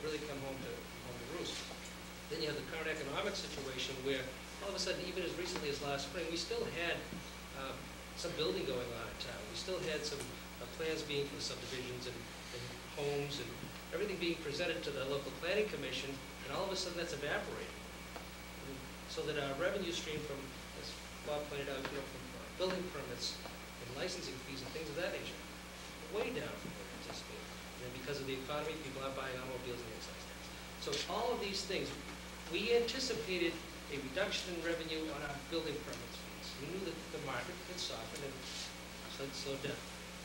really come home to roost. Then you have the current economic situation where all of a sudden, even as recently as last spring, we still had some building going on in town. We still had some plans being for subdivisions and homes and everything being presented to the local planning commission, and all of a sudden that's evaporated. And so that our revenue stream from, as Bob pointed out, from building permits and licensing fees and things of that nature, way down from what we anticipated. And because of the economy, people aren't buying automobiles and the excise tax. So all of these things, we anticipated a reduction in revenue on our building permits fees. We knew that the market had softened and slowed down.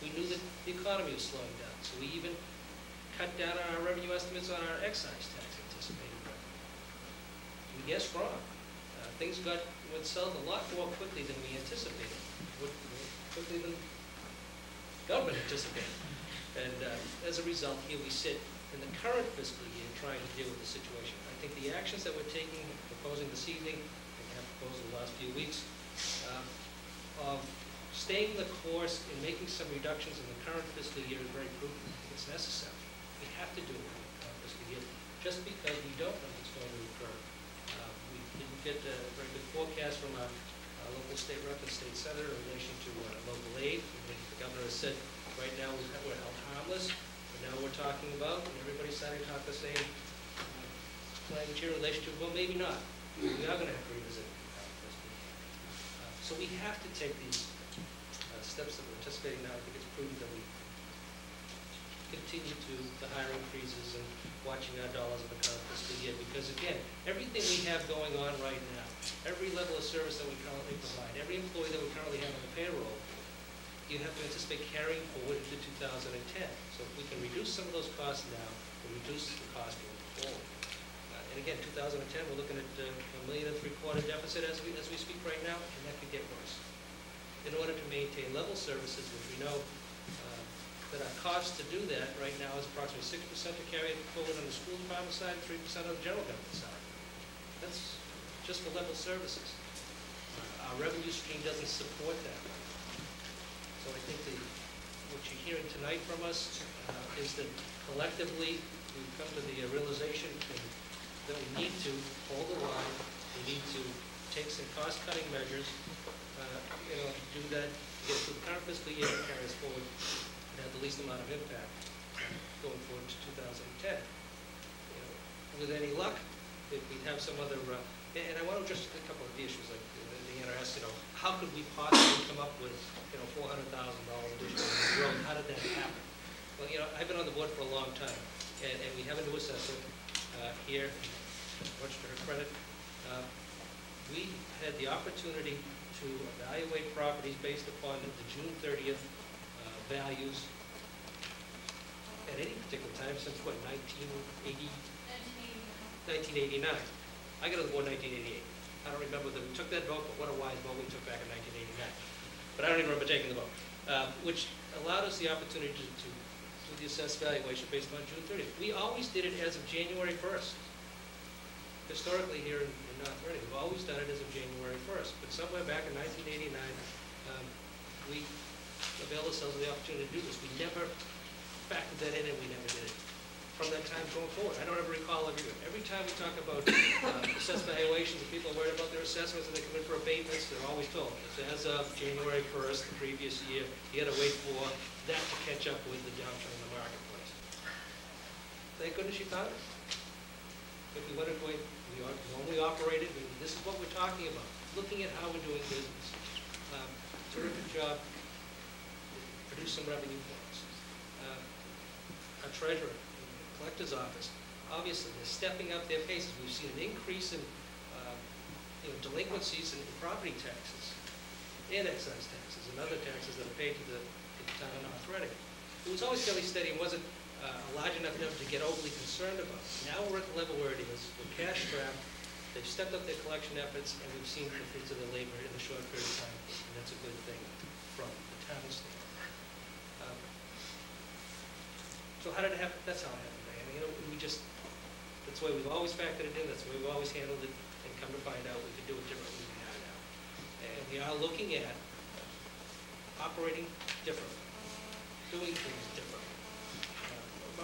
We knew that the economy was slowing down, so we even cut down on our revenue estimates on our excise tax anticipated revenue. We guessed wrong. Things went south a lot more quickly than we anticipated, quickly than government anticipated. And as a result, here we sit in the current fiscal year trying to deal with the situation. I think the actions that we're taking, proposing this evening, and have proposed in the last few weeks, of staying the course and making some reductions in the current fiscal year is very prudent. I think it's necessary. We have to do it in the current fiscal year, just because we don't know what's going to occur. We didn't get a very good forecast from our local state rep and state senator in relation to local aid. The governor has said right now we're held harmless, but now we're talking about, and everybody's starting to talk the same language in relation to, well, maybe not. We are going to have to revisit this. So we have to take these steps that we're anticipating now. I think it's prudent that we continue to the hiring freezes and watching our dollars in the current fiscal year, because again, everything we have going on right now, every level of service that we currently provide, every employee that we currently have on the payroll, you have to anticipate carrying forward into 2010. So if we can reduce some of those costs now, we'll reduce the cost going forward. And again, 2010, we're looking at $1.75 million deficit as we speak right now, and that could get worse. In order to maintain level services, which we know that our cost to do that right now is approximately 6% to carry it forward on the school department side, 3% on the general government side. That's just for level services. Our revenue stream doesn't support that. So I think what you're hearing tonight from us is that collectively we've come to the realization that we need to hold the line. We need to take some cost-cutting measures in order to do that, to get through the current fiscal year and carry us forward and have the least amount of impact going forward to 2010. With any luck, if we have some other, and I want to address a couple of the issues, like the NRS, how could we possibly come up with, $400,000 additional growth? How did that happen? Well, I've been on the board for a long time, and we have a new assessor here, much to her credit. We had the opportunity to evaluate properties based upon the June 30th values at any particular time since, what, 1989. I got on the board in 1988. I don't remember that we took that vote, but what a wise vote we took back in 1989. But I don't even remember taking the vote, which allowed us the opportunity to do the assessed valuation based on June 30th. We always did it as of January 1st. Historically here in North Reading, we've always done it as of January 1st. But somewhere back in 1989, we availed ourselves of the opportunity to do this. We never factored that in, and we never did it from that time going forward. I don't ever recall every time we talk about assessed valuations, and people are worried about their assessments and they come in for abatements, they're always told, as of January 1st, the previous year, you got to wait for that to catch up with the downturn in the marketplace. Thank goodness you found it. If we went away, we normally operated, this is what we're talking about, looking at how we're doing business. Terrific job, produce some revenue for us. Our treasurer, collector's office, obviously they're stepping up their paces. We've seen an increase in delinquencies in property taxes and excise taxes and other taxes that are paid to the town of North Reading. It was always fairly steady and wasn't a large enough number to get overly concerned about. Now we're at the level where it is. We're cash strapped. They've stepped up their collection efforts, and we've seen the fruits of their labor in a short period of time, and that's a good thing from the town standpoint. So how did it happen? That's how it happened. That's the way we've always factored it in, that's the way we've always handled it, and come to find out we could do it differently than we are now. And we are looking at operating differently, doing things differently.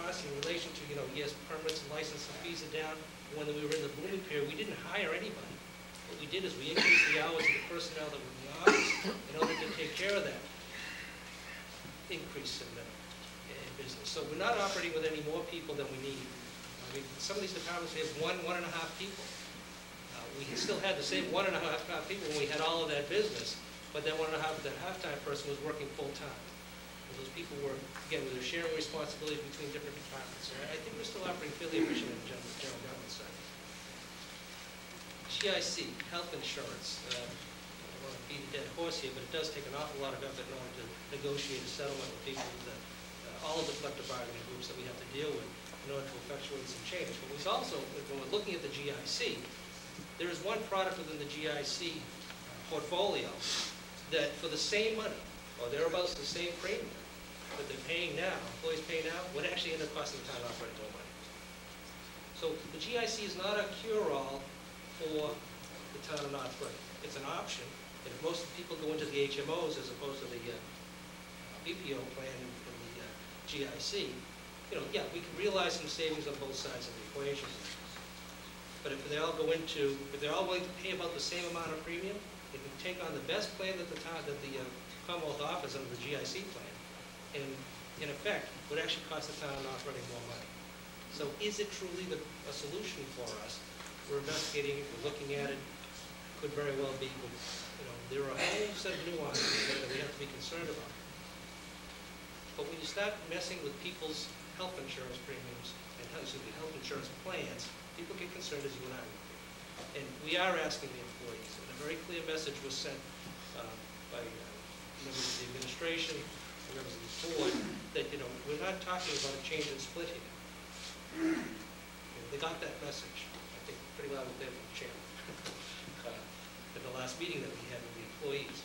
costs in relation to, yes, permits and licensing fees are down. When we were in the booming period, we didn't hire anybody. What we did is we increased the hours of the personnel that were in the office in order to take care of that increase in business. So we're not operating with any more people than we need. I mean, some of these departments, we have 1.5 people. We still had the same 1.5 people when we had all of that business, but that 1.5, that half-time person was working full-time. Those people were, again, with their sharing responsibilities between different departments. So I think we're still operating fairly efficient in the general government side. GIC, health insurance. I don't want to beat a dead horse here, but it does take an awful lot of effort in order to negotiate a settlement with people, all of the collective bargaining groups that we have to deal with in order to effectuate some change. But we also, when we're looking at the GIC, there is one product within the GIC portfolio that for the same money, or thereabouts the same premium that they're paying now, employees pay now, would actually end up costing the town operating more money. So the GIC is not a cure-all for the town of North Reading. It's an option, and if most people go into the HMOs as opposed to the BPO plan in the GIC, yeah, we can realize some savings on both sides of the equation. But if they all go into, if they're all willing to pay about the same amount of premium, they can take on the best plan that the Commonwealth offers under the GIC plan, and in effect, would actually cost the town of North Reading more money. So is it truly a solution for us? We're investigating it, we're looking at it, could very well be, but, there are a whole set of nuances that we have to be concerned about. But when you start messing with people's health insurance premiums, and health insurance plans, people get concerned, as you and I would be. And we are asking the employees, and a very clear message was sent by members of the administration, members of the board, that, we're not talking about a change in split here. They got that message, I think, pretty loud and clear from the chairman at the last meeting that we had with the employees.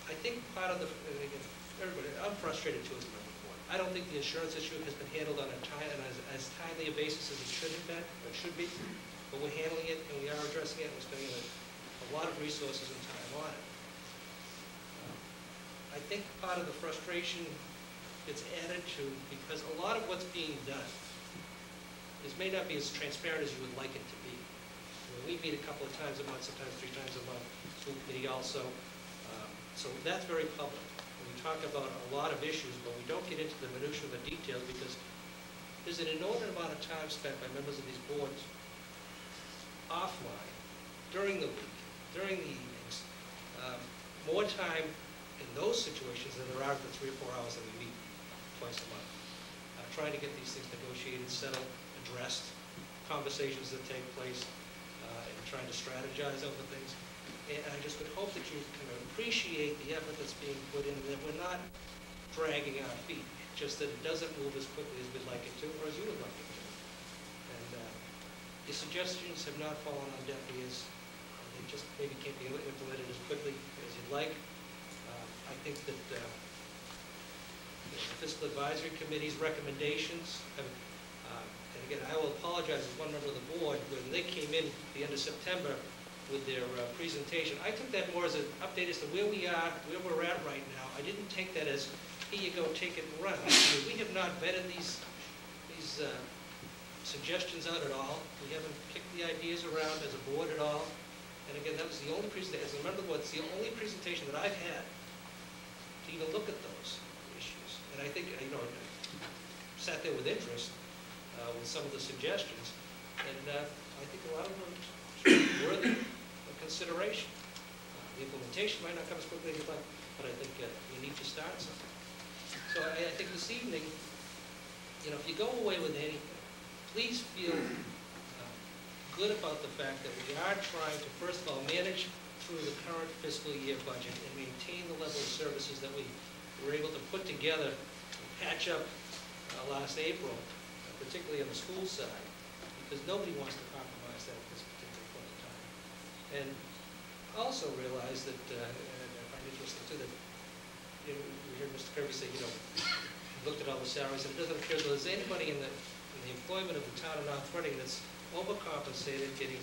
I think part of again, everybody, I'm frustrated too as a member of the board. I don't think the insurance issue has been handled on as timely a basis as it should have been, or should be, but we're handling it, and we are addressing it, and we're spending a lot of resources and time on it. I think part of the frustration gets added to because a lot of what's being done may not be as transparent as you would like it to be. We meet a couple of times a month, sometimes 3 times a month, school committee also. So that's very public. We talk about a lot of issues, but we don't get into the minutiae of the details because there's an inordinate amount of time spent by members of these boards offline, during the week, during the evenings, more time in those situations than there are the 3 or 4 hours that we meet twice a month. Trying to get these things negotiated, settled, addressed, conversations that take place, and trying to strategize over things. And I just would hope that you kind of appreciate the effort that's being put in, and that we're not dragging our feet, just that it doesn't move as quickly as we'd like it to, or as you would like it to. And the suggestions have not fallen on deaf ears. They just maybe can't be implemented as quickly as you'd like. I think that the Fiscal Advisory Committee's recommendations have, and again, I will apologize as one member of the board, when they came in at the end of September with their presentation, I took that more as an update as to where we are, where we're at right now. I didn't take that as, here you go, take it and run. I mean, we have not vetted these suggestions out at all. We haven't kicked the ideas around as a board at all. And again, that was the only presentation, as a member of the board, it's the only presentation that I've had to even look at those issues. And I think, I sat there with interest with some of the suggestions, and I think a lot of them are worthy of consideration. The implementation might not come as quickly as you'd like, but I think we need to start something. So I think this evening, if you go away with anything, please feel good about the fact that we are trying to, first of all, manage through the current fiscal year budget and maintain the level of services that we were able to put together and patch up last April, particularly on the school side, because nobody wants to compromise that at this particular point in time. And also realize that, and I find it interesting too, that we heard Mr. Kirby say, looked at all the salaries, and it doesn't appear that there's anybody in the employment of the town of North Reading that's overcompensated, getting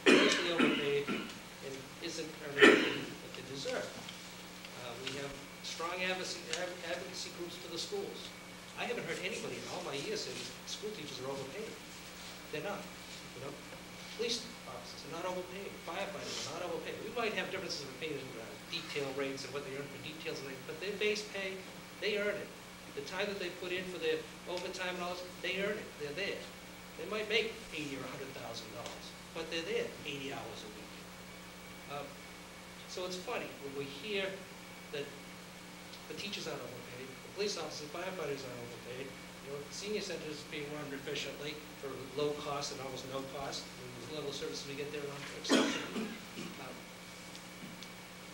grossly overpaid, and isn't earning what they deserve. We have strong advocacy groups for the schools. I haven't heard anybody in all my years say school teachers are overpaid. They're not, you know. Police officers are not overpaid. Firefighters are not overpaid. We might have differences of opinion in detail rates and what they earn for details, and but their base pay, they earn it. The time that they put in for their overtime and all this, they earn it. They're there. They might make $80,000 or $100,000, but they're there 80 hours a week. So it's funny when we hear that the teachers aren't overpaid, the police officers, firefighters aren't overpaid. You know, senior centers being run efficiently for low cost and almost no cost. I mean, the level of services we get there are exceptional.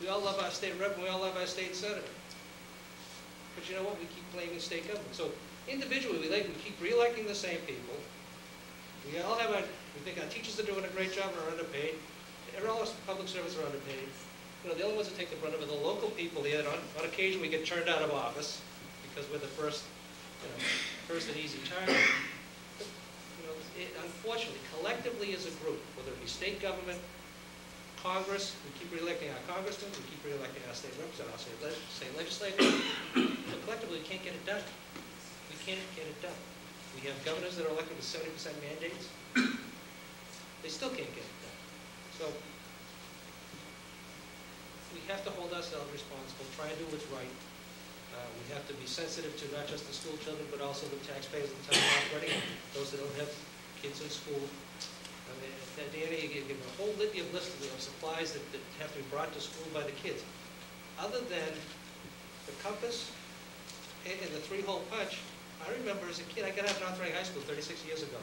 We all love our state rep, and we all love our state senator. But you know what? We keep blaming state government. So individually, we keep re-electing the same people. We all have we think our teachers are doing a great job and are underpaid. All our public servants are underpaid. You know, the only ones that take the brunt of it are the local people here. On occasion, we get turned out of office because we're the first and easy target. But, you know, unfortunately, collectively as a group, whether it be state government, Congress, we keep re-electing our congressmen, we keep re-electing our state reps and our state legislators, but collectively we can't get it done. We can't get it done. We have governors that are elected with 70% mandates. They still can't get it done. So we have to hold ourselves responsible, try and do what's right. We have to be sensitive to not just the school children, but also the taxpayers of the town operating, those that don't have kids in school. I mean, Danny, you give a whole litany of lists of supplies that have to be brought to school by the kids. Other than the compass and the 3-hole punch, I remember as a kid, I got out of North Reading High School 36 years ago.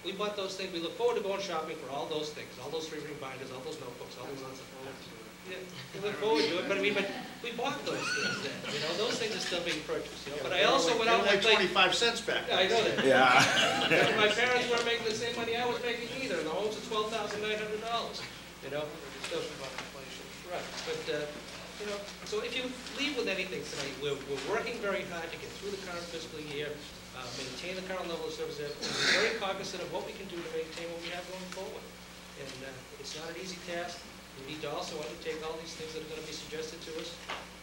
We bought those things. We look forward to going shopping for all those things, all those 3-ring binders, all those notebooks, all those lots of phones. Yeah, we look forward to it, but I mean, we bought those things then. You know, those things are still being purchased. You know, but I also went out and like 25 cents back. Yeah, I know that. Yeah. My parents weren't making the same money I was making either. The homes are $12,900. You know, so, right. But you know, so if you leave with anything tonight, we're working very hard to get through the current fiscal year, maintain the current level of service, and we're very cognizant of what we can do to maintain what we have going forward. And it's not an easy task. We need to also undertake all these things that are going to be suggested to us.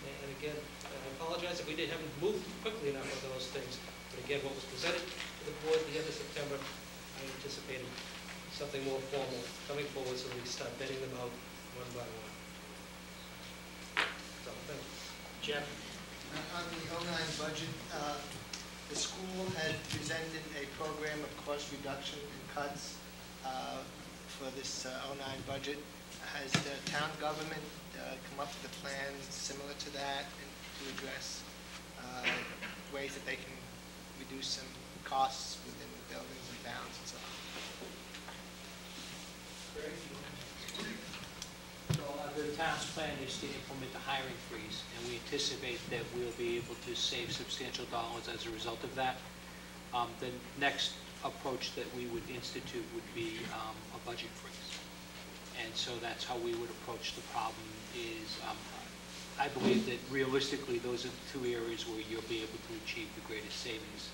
And again, I apologize if we haven't moved quickly enough on those things. But again, what was presented to the board at the end of September, I anticipated something more formal coming forward so that we start vetting them out one by one. So, thank you. Jeff? On the 09 budget, the school had presented a program of cost reduction and cuts for this 09 budget. Has the town government come up with a plan similar to that and to address ways that they can reduce some costs within the buildings and grounds and so on? The town's plan is to implement the hiring freeze, and we anticipate that we'll be able to save substantial dollars as a result of that. The next approach that we would institute would be a budget freeze. And so that's how we would approach the problem is, I believe that realistically those are the two areas where you'll be able to achieve the greatest savings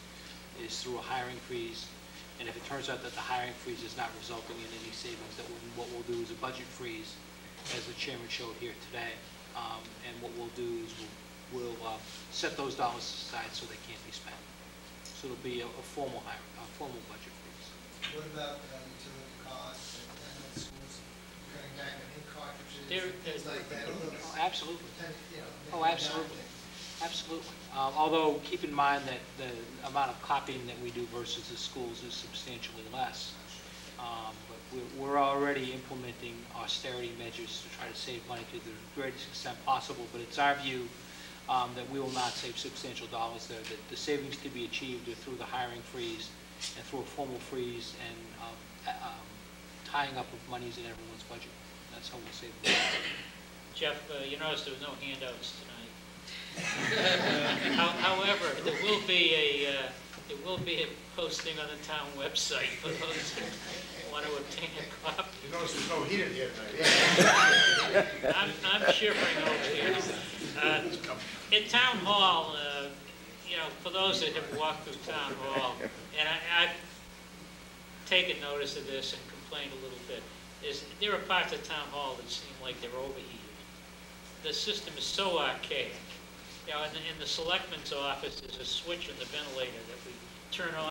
is through a hiring freeze. And if it turns out that the hiring freeze is not resulting in any savings, that what we'll do is a budget freeze, as the chairman showed here today. And what we'll do is we'll set those dollars aside so they can't be spent. So it'll be a formal budget freeze. What about utility costs and schools cutting back on ink cartridges, things like that? Oh, absolutely. You know, Oh, absolutely. Absolutely. Although keep in mind that the amount of copying that we do versus the schools is substantially less. But we're already implementing austerity measures to try to save money to the greatest extent possible. But it's our view that we will not save substantial dollars there. That the savings to be achieved are through the hiring freeze and through a formal freeze and tying up of monies in everyone's budget. That's how we'll save money. Jeff, you noticed there was no handouts tonight. However, there will be a posting on the town website for those who want to obtain a copy. You notice there's no heat in here tonight. I'm shivering over here. At Town Hall, you know, for those that have walked through Town Hall, and I've taken notice of this and complained a little bit, is there are parts of Town Hall that seem like they're overheated. The system is so archaic you know, in the selectman's office, there's a switch in the ventilator that we turn on